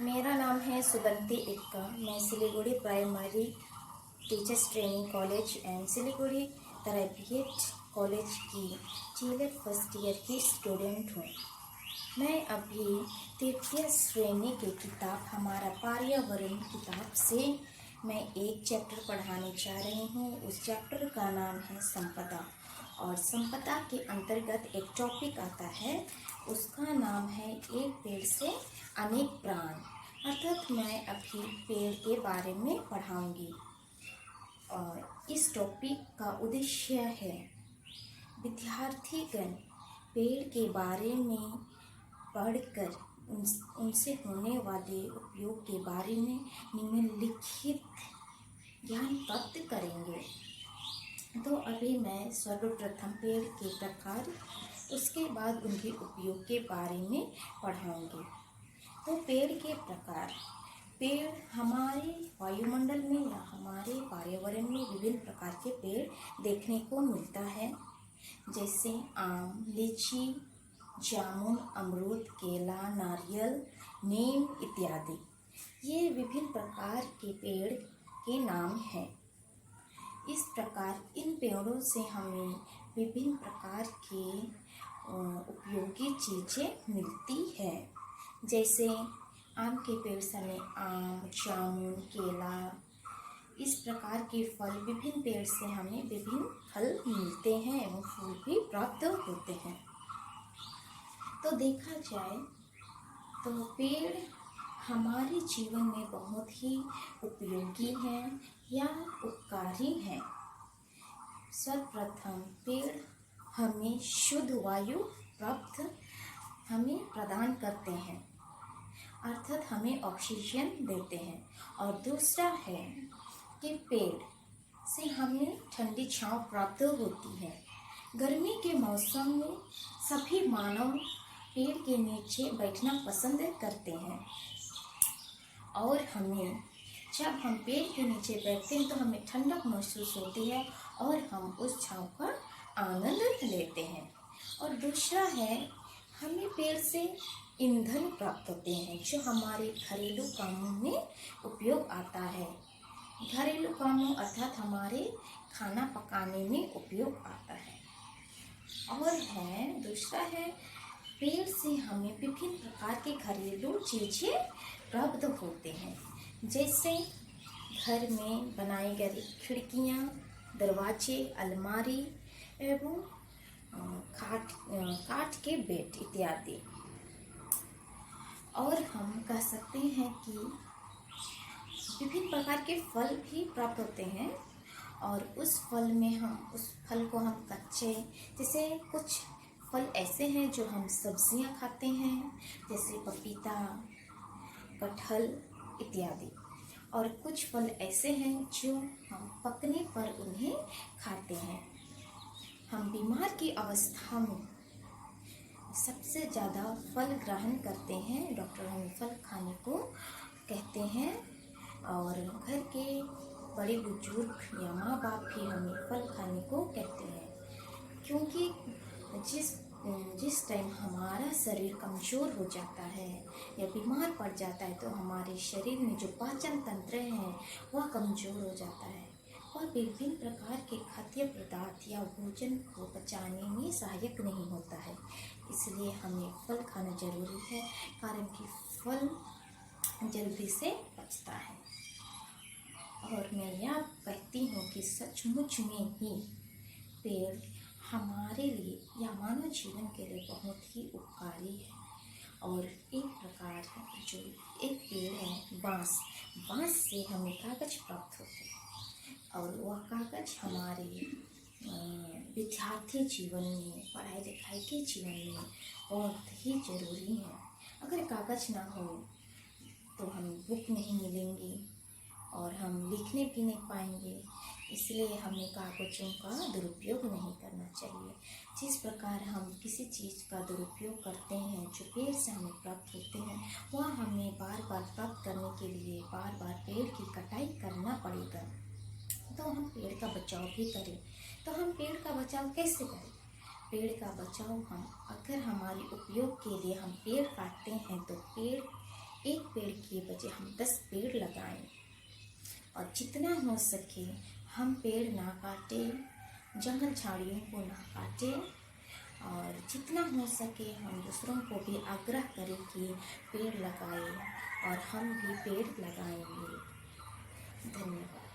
मेरा नाम है सुगंधी इक्का। मैं Siliguri primary teachers training college and Siliguri Tarbiyat college की टीलेट फर्स्ट ईयर की स्टूडेंट हूँ। मैं अभी तृतीय श्रेणी की किताब हमारा पर्यावरण किताब से मैं एक चैप्टर पढ़ाने जा रही हूँ। उस चैप्टर का नाम है संपदा, और संपदा के अंतर्गत एक टॉपिक आता है, उसका नाम है एक पेड़ से अनेक प्राण। अर्थात मैं अभी पेड़ के बारे में पढ़ाऊंगी। और इस टॉपिक का उद्देश्य है विद्यार्थीगण पेड़ के बारे में पढ़कर उनसे होने वाले उपयोग के बारे में निम्नलिखित ज्ञान प्राप्त करेंगे। तो अभी मैं सर्वप्रथम पेड़ के प्रकार, उसके बाद उनके उपयोग के बारे में पढ़ाऊंगी। तो पेड़ के प्रकार। पेड़ हमारे वायुमंडल में या हमारे पर्यावरण में विभिन्न प्रकार के पेड़ देखने को मिलता है, जैसे आम, लीची, जामुन, अमरूद, केला, नारियल, नीम इत्यादि। ये विभिन्न प्रकार के पेड़ के नाम हैं। इस प्रकार इन पेड़ों से हमें विभिन्न प्रकार के उपयोगी चीज़ें मिलती है। जैसे आम के पेड़ से हमें आम, जामुन, केला, इस प्रकार के फल, विभिन्न पेड़ से हमें विभिन्न फल मिलते हैं एवं फूल भी प्राप्त होते हैं। तो देखा जाए तो पेड़ हमारे जीवन में बहुत ही उपयोगी हैं या उपकारी हैं। सर्वप्रथम पेड़ हमें शुद्ध वायु हमें प्रदान करते हैं, अर्थात हमें ऑक्सीजन देते हैं। और दूसरा है कि पेड़ से हमें ठंडी छांव प्राप्त होती है। गर्मी के मौसम में सभी मानव पेड़ के नीचे बैठना पसंद करते हैं, और जब हम पेड़ के नीचे बैठते हैं तो हमें ठंडक महसूस होती है और हम उस छांव का आनंद लेते हैं। और दूसरा है, हमें पेड़ से ईंधन प्राप्त होते हैं जो हमारे घरेलू कामों में उपयोग आता है। घरेलू कामों अर्थात हमारे खाना पकाने में उपयोग आता है। और दूसरा है, पेड़ से हमें विभिन्न प्रकार के घरेलू चीज़ें प्राप्त होते हैं, जैसे घर में बनाई गई खिड़कियाँ, दरवाजे, अलमारी एवं काठ के बेड इत्यादि। और हम कह सकते हैं कि विभिन्न प्रकार के फल भी प्राप्त होते हैं, और उस फल को हम कच्चे, जैसे कुछ फल ऐसे हैं जो हम सब्जियां खाते हैं, जैसे पपीता, कटहल इत्यादि। और कुछ फल ऐसे हैं जो हम पकने पर उन्हें खाते हैं। हम बीमार की अवस्था में सबसे ज़्यादा फल ग्रहण करते हैं। डॉक्टर हमें फल खाने को कहते हैं, और घर के बड़े बुजुर्ग या माँ बाप भी हमें फल खाने को कहते हैं, क्योंकि जिस टाइम हमारा शरीर कमज़ोर हो जाता है या बीमार पड़ जाता है तो हमारे शरीर में जो पाचन तंत्र है वह कमज़ोर हो जाता है। वह विभिन्न प्रकार के खाद्य पदार्थ या भोजन को पचाने में सहायक नहीं होता है। इसलिए हमें फल खाना जरूरी है, कारण कि फल जल्दी से पचता है। और मैं यह कहती हूँ कि सचमुच में ही पेड़ हमारे लिए या मानव जीवन के लिए बहुत ही उपकारी है। और एक प्रकार है जो एक पेड़ है बांस से हमें कागज प्राप्त होते हैं, और वह कागज हमारे विद्यार्थी जीवन में, पढ़ाई लिखाई के जीवन में बहुत ही ज़रूरी है। अगर कागज ना हो तो हम बुक नहीं मिलेंगी और हम लिखने भी नहीं पाएंगे। इसलिए हमें कागज़ों का दुरुपयोग नहीं करना चाहिए। जिस प्रकार हम किसी चीज़ का दुरुपयोग करते हैं जो पेड़ से हमें प्राप्त होते हैं, वह हमें बार बार प्राप्त करने के लिए बार बार पेड़ की कटाई करना पड़ेगा। तो हम पेड़ का बचाव भी करें। तो हम पेड़ का बचाव कैसे करें? पेड़ का बचाव अगर हमारे उपयोग के लिए हम पेड़ काटते हैं तो पेड़ एक पेड़ के बजाय हम 10 पेड़ लगाएं और जितना हो सके हम पेड़ ना काटें, जंगल झाड़ियों को ना काटें और जितना हो सके हम दूसरों को भी आग्रह करें कि पेड़ लगाएं और हम भी पेड़ लगाएंगे। धन्यवाद।